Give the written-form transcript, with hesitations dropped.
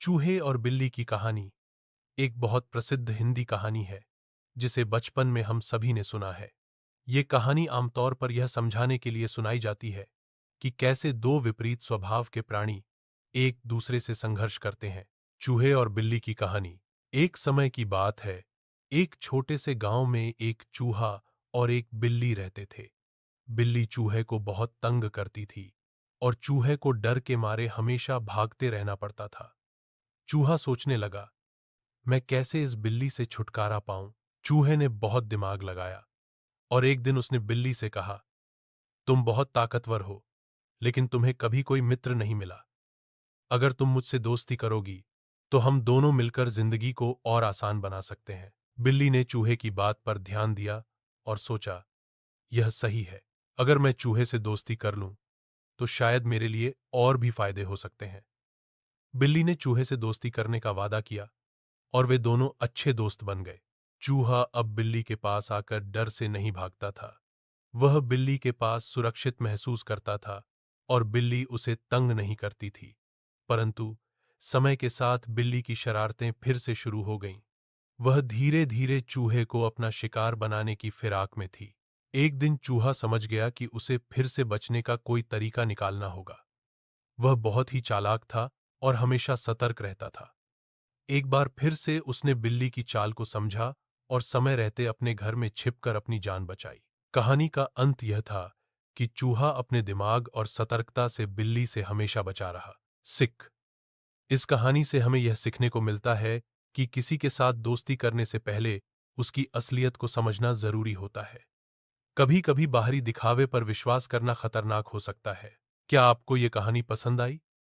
चूहे और बिल्ली की कहानी एक बहुत प्रसिद्ध हिंदी कहानी है जिसे बचपन में हम सभी ने सुना है। ये कहानी आमतौर पर यह समझाने के लिए सुनाई जाती है कि कैसे दो विपरीत स्वभाव के प्राणी एक दूसरे से संघर्ष करते हैं। चूहे और बिल्ली की कहानी। एक समय की बात है, एक छोटे से गांव में एक चूहा और एक बिल्ली रहते थे। बिल्ली चूहे को बहुत तंग करती थी और चूहे को डर के मारे हमेशा भागते रहना पड़ता था। चूहा सोचने लगा, मैं कैसे इस बिल्ली से छुटकारा पाऊं। चूहे ने बहुत दिमाग लगाया और एक दिन उसने बिल्ली से कहा, तुम बहुत ताकतवर हो, लेकिन तुम्हें कभी कोई मित्र नहीं मिला। अगर तुम मुझसे दोस्ती करोगी तो हम दोनों मिलकर जिंदगी को और आसान बना सकते हैं। बिल्ली ने चूहे की बात पर ध्यान दिया और सोचा, यह सही है। अगर मैं चूहे से दोस्ती कर लूं तो शायद मेरे लिए और भी फायदे हो सकते हैं। बिल्ली ने चूहे से दोस्ती करने का वादा किया और वे दोनों अच्छे दोस्त बन गए। चूहा अब बिल्ली के पास आकर डर से नहीं भागता था। वह बिल्ली के पास सुरक्षित महसूस करता था और बिल्ली उसे तंग नहीं करती थी। परंतु समय के साथ बिल्ली की शरारतें फिर से शुरू हो गईं। वह धीरे धीरे चूहे को अपना शिकार बनाने की फिराक में थी। एक दिन चूहा समझ गया कि उसे फिर से बचने का कोई तरीका निकालना होगा। वह बहुत ही चालाक था और हमेशा सतर्क रहता था। एक बार फिर से उसने बिल्ली की चाल को समझा और समय रहते अपने घर में छिपकर अपनी जान बचाई। कहानी का अंत यह था कि चूहा अपने दिमाग और सतर्कता से बिल्ली से हमेशा बचा रहा। सिख। इस कहानी से हमें यह सीखने को मिलता है कि किसी के साथ दोस्ती करने से पहले उसकी असलियत को समझना जरूरी होता है। कभी कभी बाहरी दिखावे पर विश्वास करना खतरनाक हो सकता है। क्या आपको ये कहानी पसंद आई?